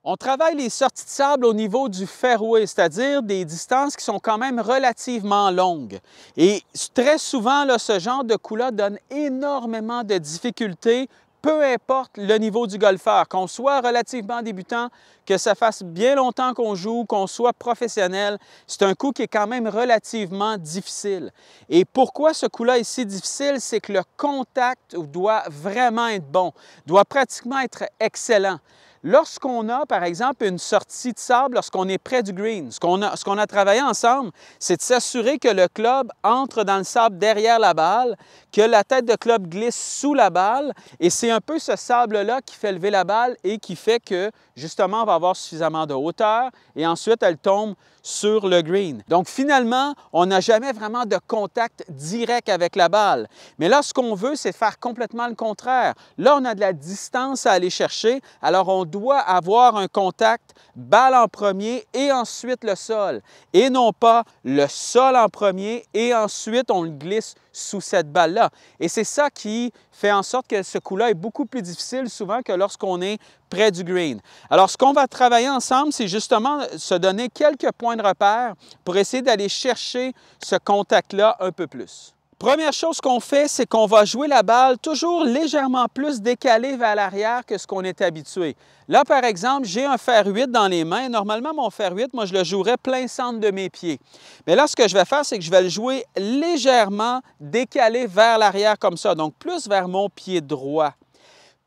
On travaille les sorties de sable au niveau du fairway, c'est-à-dire des distances qui sont quand même relativement longues. Et très souvent, là, ce genre de coup-là donne énormément de difficultés, peu importe le niveau du golfeur, qu'on soit relativement débutant, que ça fasse bien longtemps qu'on joue, qu'on soit professionnel, c'est un coup qui est quand même relativement difficile. Et pourquoi ce coup-là est si difficile? C'est que le contact doit vraiment être bon, doit pratiquement être excellent. Lorsqu'on a, par exemple, une sortie de sable, lorsqu'on est près du green, ce qu'on a travaillé ensemble, c'est de s'assurer que le club entre dans le sable derrière la balle, que la tête de club glisse sous la balle, et c'est un peu ce sable-là qui fait lever la balle et qui fait que, justement, on va avoir suffisamment de hauteur, et ensuite, elle tombe sur le green. Donc, finalement, on n'a jamais vraiment de contact direct avec la balle. Mais là, ce qu'on veut, c'est faire complètement le contraire. Là, on a de la distance à aller chercher, alors on doit avoir un contact balle en premier et ensuite le sol, et non pas le sol en premier et ensuite on le glisse sous cette balle-là. Et c'est ça qui fait en sorte que ce coup-là est beaucoup plus difficile souvent que lorsqu'on est près du green. Alors, ce qu'on va travailler ensemble, c'est justement se donner quelques points de repère pour essayer d'aller chercher ce contact-là un peu plus. Première chose qu'on fait, c'est qu'on va jouer la balle toujours légèrement plus décalée vers l'arrière que ce qu'on est habitué. Là, par exemple, j'ai un fer 8 dans les mains. Normalement, mon fer 8, moi, je le jouerais plein centre de mes pieds. Mais là, ce que je vais faire, c'est que je vais le jouer légèrement décalé vers l'arrière comme ça, donc plus vers mon pied droit.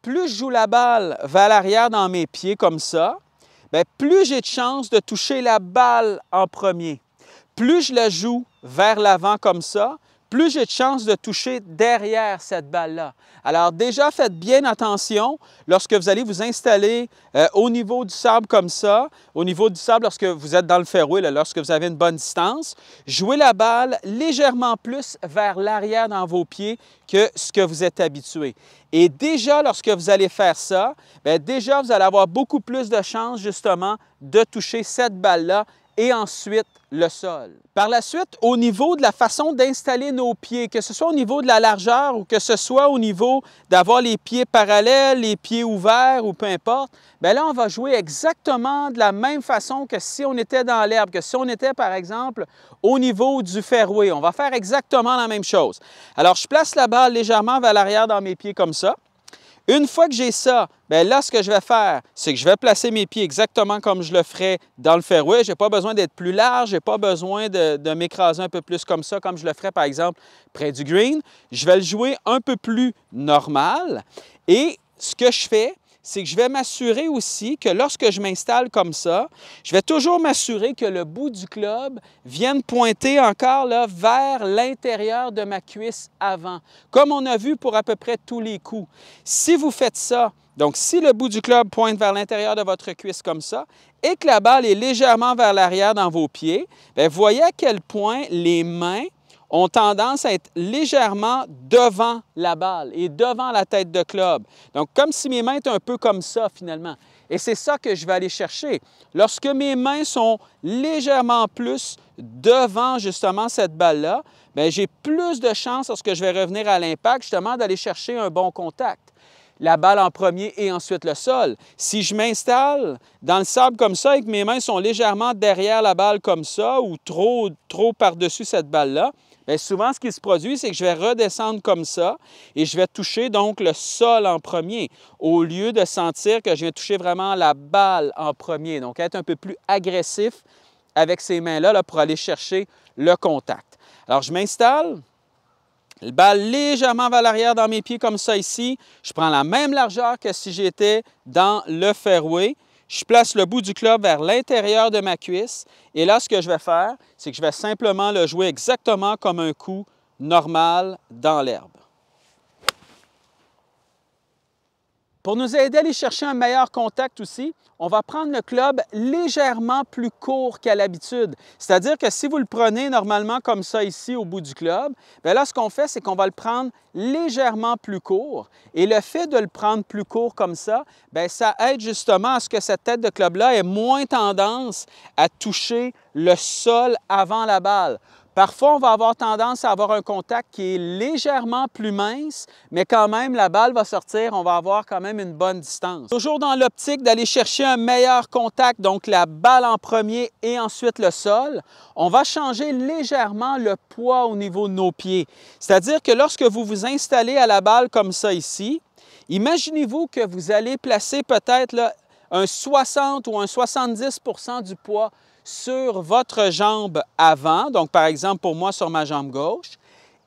Plus je joue la balle vers l'arrière dans mes pieds comme ça, bien, plus j'ai de chances de toucher la balle en premier. Plus je la joue vers l'avant comme ça, plus j'ai de chances de toucher derrière cette balle-là. Alors déjà, faites bien attention lorsque vous allez vous installer au niveau du sable comme ça, au niveau du sable lorsque vous êtes dans le fairway, là, lorsque vous avez une bonne distance, jouez la balle légèrement plus vers l'arrière dans vos pieds que ce que vous êtes habitué. Et déjà, lorsque vous allez faire ça, bien, déjà, vous allez avoir beaucoup plus de chances justement de toucher cette balle-là et ensuite le sol. Par la suite, au niveau de la façon d'installer nos pieds, que ce soit au niveau de la largeur ou que ce soit au niveau d'avoir les pieds parallèles, les pieds ouverts ou peu importe, bien là, on va jouer exactement de la même façon que si on était dans l'herbe, que si on était, par exemple, au niveau du fairway. On va faire exactement la même chose. Alors, je place la balle légèrement vers l'arrière dans mes pieds comme ça. Une fois que j'ai ça, bien là, ce que je vais faire, c'est que je vais placer mes pieds exactement comme je le ferais dans le fairway. Je n'ai pas besoin d'être plus large, je n'ai pas besoin de m'écraser un peu plus comme ça, comme je le ferais, par exemple, près du green. Je vais le jouer un peu plus normal. Et ce que je fais, c'est que je vais m'assurer aussi que lorsque je m'installe comme ça, je vais toujours m'assurer que le bout du club vienne pointer encore là, vers l'intérieur de ma cuisse avant, comme on a vu pour à peu près tous les coups. Si vous faites ça, donc si le bout du club pointe vers l'intérieur de votre cuisse comme ça, et que la balle est légèrement vers l'arrière dans vos pieds, bien, voyez à quel point les mains ont tendance à être légèrement devant la balle et devant la tête de club. Donc, comme si mes mains étaient un peu comme ça, finalement. Et c'est ça que je vais aller chercher. Lorsque mes mains sont légèrement plus devant, justement, cette balle-là, bien, j'ai plus de chances, lorsque je vais revenir à l'impact, justement, d'aller chercher un bon contact. La balle en premier et ensuite le sol. Si je m'installe dans le sable comme ça et que mes mains sont légèrement derrière la balle comme ça ou trop par-dessus cette balle-là, bien, souvent, ce qui se produit, c'est que je vais redescendre comme ça et je vais toucher donc le sol en premier au lieu de sentir que je viens toucher vraiment la balle en premier. Donc, être un peu plus agressif avec ces mains-là là, pour aller chercher le contact. Alors, je m'installe. La balle légèrement vers l'arrière dans mes pieds comme ça ici. Je prends la même largeur que si j'étais dans le fairway. Je place le bout du club vers l'intérieur de ma cuisse. Et là, ce que je vais faire, c'est que je vais simplement le jouer exactement comme un coup normal dans l'herbe. Pour nous aider à aller chercher un meilleur contact aussi, on va prendre le club légèrement plus court qu'à l'habitude. C'est-à-dire que si vous le prenez normalement comme ça ici au bout du club, bien là, ce qu'on fait, c'est qu'on va le prendre légèrement plus court. Et le fait de le prendre plus court comme ça, bien, ça aide justement à ce que cette tête de club-là ait moins tendance à toucher le sol avant la balle. Parfois, on va avoir tendance à avoir un contact qui est légèrement plus mince, mais quand même, la balle va sortir, on va avoir quand même une bonne distance. Toujours dans l'optique d'aller chercher un meilleur contact, donc la balle en premier et ensuite le sol, on va changer légèrement le poids au niveau de nos pieds. C'est-à-dire que lorsque vous vous installez à la balle comme ça ici, imaginez-vous que vous allez placer peut-être un 60 ou un 70 % du poids sur votre jambe avant, donc par exemple pour moi sur ma jambe gauche,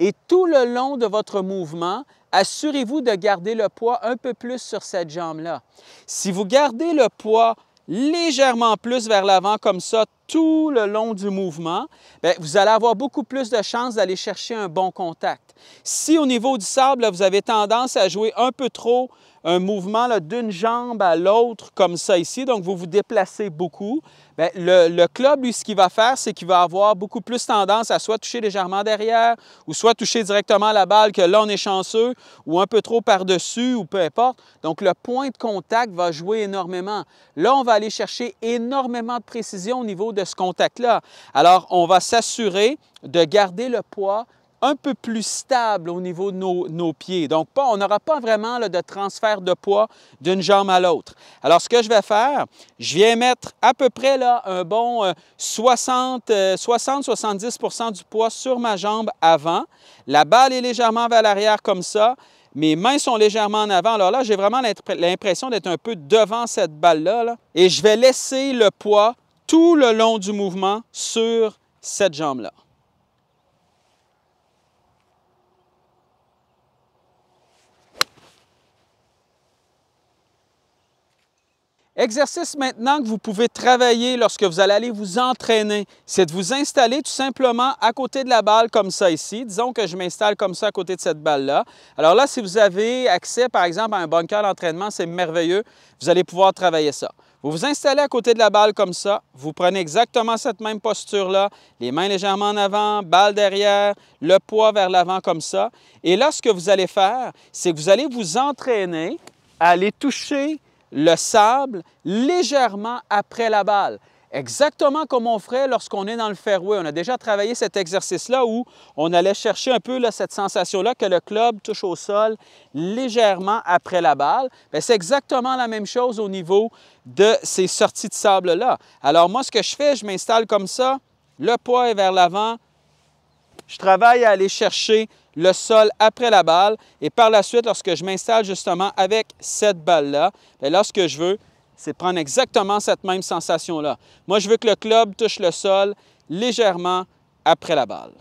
et tout le long de votre mouvement, assurez-vous de garder le poids un peu plus sur cette jambe-là. Si vous gardez le poids légèrement plus vers l'avant comme ça tout le long du mouvement, bien, vous allez avoir beaucoup plus de chances d'aller chercher un bon contact. Si au niveau du sable, là, vous avez tendance à jouer un peu trop un mouvement d'une jambe à l'autre comme ça ici, donc vous vous déplacez beaucoup, bien, le club, lui, ce qu'il va faire, c'est qu'il va avoir beaucoup plus tendance à soit toucher légèrement derrière ou soit toucher directement la balle, que là, on est chanceux, ou un peu trop par-dessus, ou peu importe. Donc, le point de contact va jouer énormément. Là, on va aller chercher énormément de précision au niveau de ce contact-là. Alors, on va s'assurer de garder le poids un peu plus stable au niveau de nos pieds. Donc, on n'aura pas vraiment de transfert de poids d'une jambe à l'autre. Alors, ce que je vais faire, je viens mettre à peu près là, un bon 60-70 % du poids sur ma jambe avant. La balle est légèrement vers l'arrière comme ça. Mes mains sont légèrement en avant. Alors là, j'ai vraiment l'impression d'être un peu devant cette balle-là. Et je vais laisser le poids tout le long du mouvement sur cette jambe-là. Exercice maintenant que vous pouvez travailler lorsque vous allez aller vous entraîner, c'est de vous installer tout simplement à côté de la balle comme ça ici. Disons que je m'installe comme ça à côté de cette balle-là. Alors là, si vous avez accès par exemple à un bunker d'entraînement, c'est merveilleux, vous allez pouvoir travailler ça. Vous vous installez à côté de la balle comme ça, vous prenez exactement cette même posture-là, les mains légèrement en avant, balle derrière, le poids vers l'avant comme ça. Et là, ce que vous allez faire, c'est que vous allez vous entraîner à aller toucher le sable légèrement après la balle. Exactement comme on ferait lorsqu'on est dans le fairway. On a déjà travaillé cet exercice-là où on allait chercher un peu cette sensation-là que le club touche au sol légèrement après la balle. C'est exactement la même chose au niveau de ces sorties de sable-là. Alors moi, ce que je fais, je m'installe comme ça, le poids est vers l'avant, je travaille à aller chercher le sol après la balle et par la suite, lorsque je m'installe justement avec cette balle-là, là, ce que je veux, c'est prendre exactement cette même sensation-là. Moi, je veux que le club touche le sol légèrement après la balle.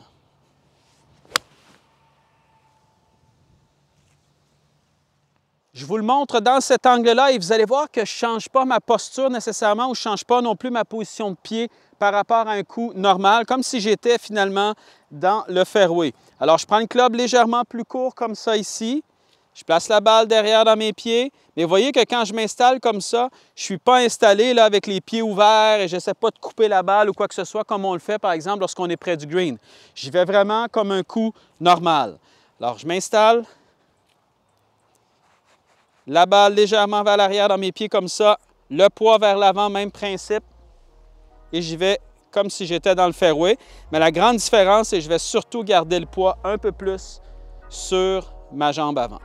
Je vous le montre dans cet angle-là et vous allez voir que je ne change pas ma posture nécessairement ou je ne change pas non plus ma position de pied par rapport à un coup normal, comme si j'étais finalement dans le fairway. Alors, je prends le club légèrement plus court comme ça ici. Je place la balle derrière dans mes pieds. Mais vous voyez que quand je m'installe comme ça, je ne suis pas installé là, avec les pieds ouverts et je n'essaie pas de couper la balle ou quoi que ce soit comme on le fait, par exemple, lorsqu'on est près du green. J'y vais vraiment comme un coup normal. Alors, je m'installe. La balle légèrement vers l'arrière dans mes pieds comme ça. Le poids vers l'avant, même principe. Et j'y vais comme si j'étais dans le fairway. Mais la grande différence, c'est que je vais surtout garder le poids un peu plus sur ma jambe avant.